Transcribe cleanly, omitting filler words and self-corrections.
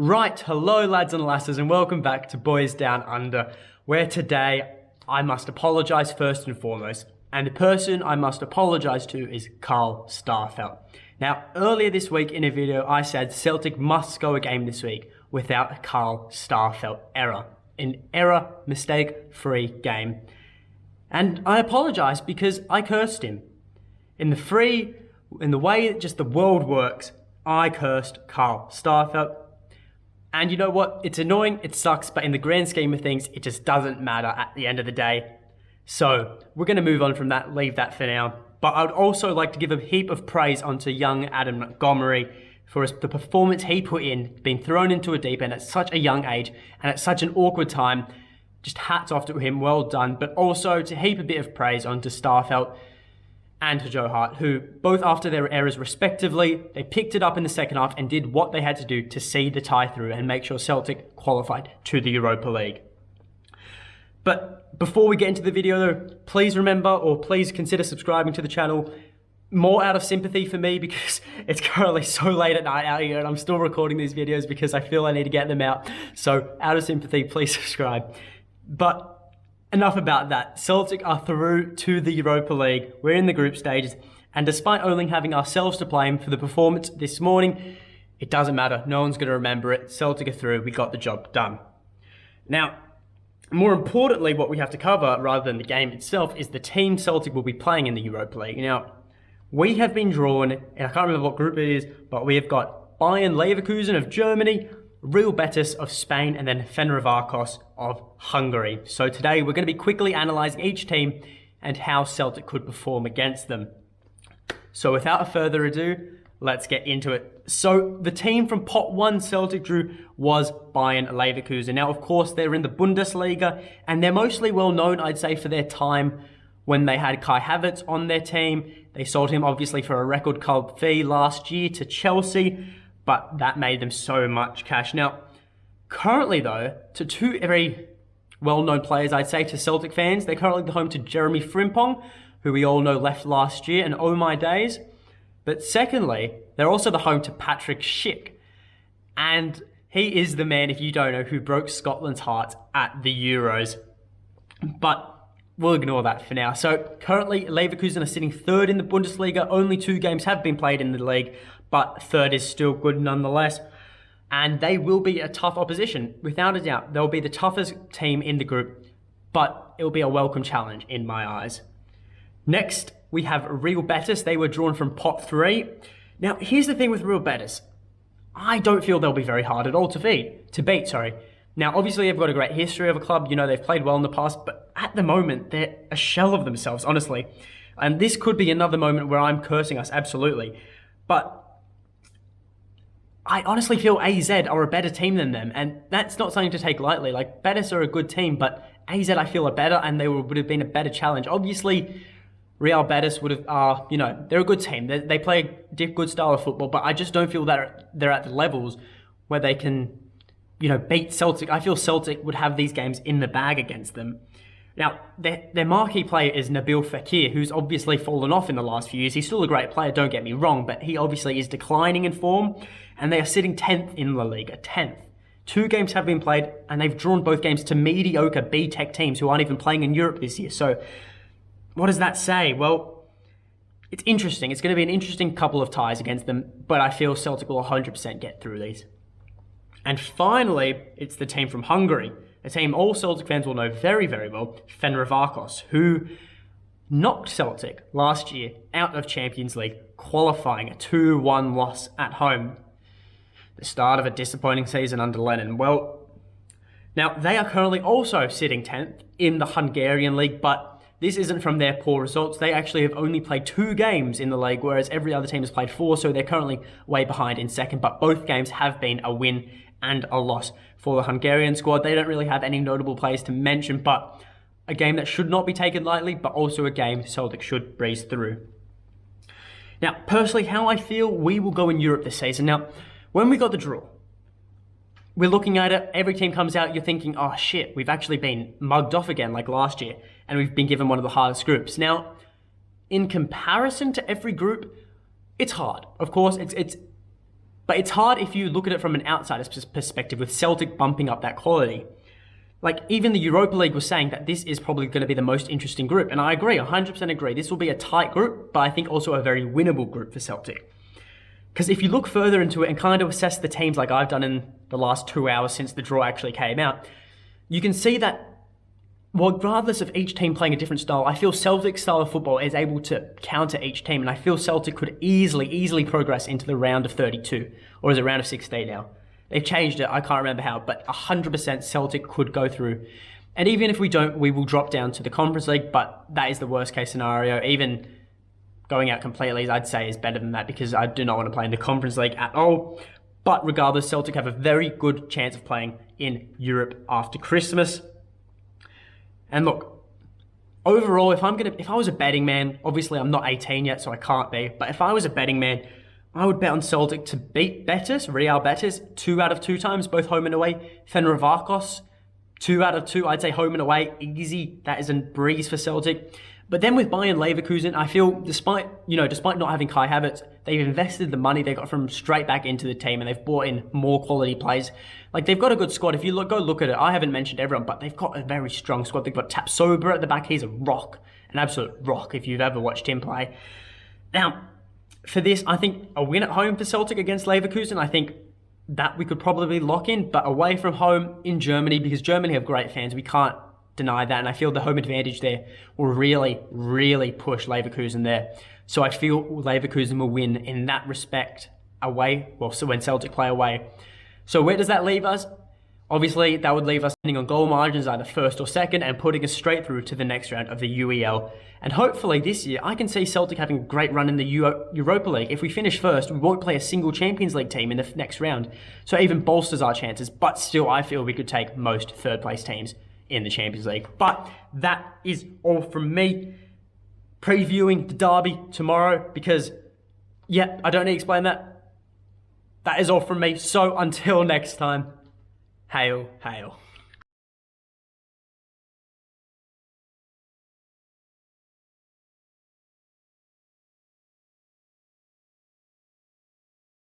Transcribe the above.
Right, hello lads and lasses, and welcome back to Boys Down Under, where today I must apologise first and foremost. And the person I must apologise to is Carl Starfelt. Now, earlier this week in a video, I said Celtic must go a game this week without a Carl Starfelt error. An error, mistake-free game. And I apologise because I cursed him. In the way that just the world works, I cursed Carl Starfelt. And you know what? It's annoying, it sucks, but in the grand scheme of things, it just doesn't matter at the end of the day. So, we're going to move on from that, leave that for now. But I would also like to give a heap of praise onto young Adam Montgomery for the performance he put in, being thrown into a deep end at such a young age and at such an awkward time. Just hats off to him, well done. But also to heap a bit of praise onto Starfelt and to Joe Hart, who both after their errors respectively, they picked it up in the second half and did what they had to do to see the tie through and make sure Celtic qualified to the Europa League. But before we get into the video though, please remember or please consider subscribing to the channel. More out of sympathy for me because it's currently so late at night out here and I'm still recording these videos because I feel I need to get them out. So out of sympathy, please subscribe. But enough about that. Celtic are through to the Europa League. We're in the group stages. And despite only having ourselves to blame for the performance this morning, it doesn't matter. No one's going to remember it. Celtic are through. We got the job done. Now, more importantly, what we have to cover, rather than the game itself, is the team Celtic will be playing in the Europa League. Now, we have been drawn, and I can't remember what group it is, but we have got Bayern Leverkusen of Germany, Real Betis of Spain, and then Fenerbahce of Hungary. So today we're going to be quickly analysing each team and how Celtic could perform against them. So without further ado, let's get into it. So the team from pot 1 Celtic drew was Bayern Leverkusen. Now of course they're in the Bundesliga and they're mostly well known, I'd say, for their time when they had Kai Havertz on their team. They sold him obviously for a record club fee last year to Chelsea, but that made them so much cash. Now, currently though, to two very well-known players, I'd say, to Celtic fans, they're currently the home to Jeremy Frimpong, who we all know left last year, and oh my days. But secondly, they're also the home to Patrick Schick. And he is the man, if you don't know, who broke Scotland's heart at the Euros. But we'll ignore that for now. So currently, Leverkusen are sitting third in the Bundesliga. Only 2 games have been played in the league, but third is still good nonetheless. And they will be a tough opposition, without a doubt. They'll be the toughest team in the group, but it will be a welcome challenge in my eyes. Next, we have Real Betis. They were drawn from pot 3. Now, here's the thing with Real Betis. I don't feel they'll be very hard at all to beat. Now, obviously, they've got a great history of a club. You know, they've played well in the past, but at the moment, they're a shell of themselves, honestly. And this could be another moment where I'm cursing us, absolutely. But I honestly feel AZ are a better team than them, and that's not something to take lightly. Like, Betis are a good team, but AZ I feel are better, and they would have been a better challenge. Obviously, Real Betis would have, they're a good team. They play a good style of football, but I just don't feel that they're at the levels where they can, beat Celtic. I feel Celtic would have these games in the bag against them. Now, their marquee player is Nabil Fekir, who's obviously fallen off in the last few years. He's still a great player, don't get me wrong, but he obviously is declining in form, and they are sitting 10th in La Liga, 10th. 2 games have been played, and they've drawn both games to mediocre B-Tech teams who aren't even playing in Europe this year. So, what does that say? Well, it's interesting. It's going to be an interesting couple of ties against them, but I feel Celtic will 100% get through these. And finally, it's the team from Hungary. A team all Celtic fans will know very, very well, Fenerbahce, who knocked Celtic last year out of Champions League, qualifying a 2-1 loss at home. The start of a disappointing season under Lennon. Well, now they are currently also sitting 10th in the Hungarian league, but this isn't from their poor results. They actually have only played 2 games in the league, whereas every other team has played 4, so they're currently way behind in second, but both games have been a win and a loss for the Hungarian squad. They don't really have any notable players to mention, but a game that should not be taken lightly, but also a game Celtic should breeze through. Now, personally, how I feel we will go in Europe this season. Now, when we got the draw, we're looking at it, every team comes out, you're thinking, oh shit, we've actually been mugged off again like last year, and we've been given one of the hardest groups. Now, in comparison to every group, it's hard. Of course, it's But it's hard if you look at it from an outsider's perspective with Celtic bumping up that quality. Like, even the Europa League was saying that this is probably going to be the most interesting group. And I agree, 100% agree. This will be a tight group, but I think also a very winnable group for Celtic. Because if you look further into it and kind of assess the teams like I've done in the last 2 hours since the draw actually came out, you can see that, well, regardless of each team playing a different style, I feel Celtic's style of football is able to counter each team. And I feel Celtic could easily progress into the round of 32. Or is it round of 16 now? They've changed it, I can't remember how, but 100% Celtic could go through. And even if we don't, we will drop down to the Conference League, but that is the worst case scenario. Even going out completely, I'd say, is better than that because I do not want to play in the Conference League at all. But regardless, Celtic have a very good chance of playing in Europe after Christmas. And look, overall, if I was a betting man, obviously I'm not 18 yet, so I can't be, but if I was a betting man, I would bet on Celtic to beat Betis, Real Betis, 2 out of 2 times, both home and away. Fenerbahce, 2 out of 2, I'd say home and away, easy. That is a breeze for Celtic. But then with Bayern Leverkusen, I feel despite not having Kai Havertz, they've invested the money they got from him straight back into the team and they've brought in more quality players. Like, they've got a good squad. If you go look at it, I haven't mentioned everyone, but they've got a very strong squad. They've got Tapsoba at the back. He's a rock, an absolute rock if you've ever watched him play. Now, for this, I think a win at home for Celtic against Leverkusen, I think that we could probably lock in, but away from home in Germany, because Germany have great fans, we can't deny that, and I feel the home advantage there will really push Leverkusen there. So I feel Leverkusen will win in that respect away, so when Celtic play away. So where does that leave us? Obviously, that would leave us depending on goal margins, either first or second, and putting us straight through to the next round of the UEL. And hopefully this year, I can see Celtic having a great run in the Europa League. If we finish first, we won't play a single Champions League team in the next round. So it even bolsters our chances, but still I feel we could take most third place teams in the Champions League. But that is all from me. Previewing the derby tomorrow because, yeah, I don't need to explain that. That is all from me. So until next time, hail, hail.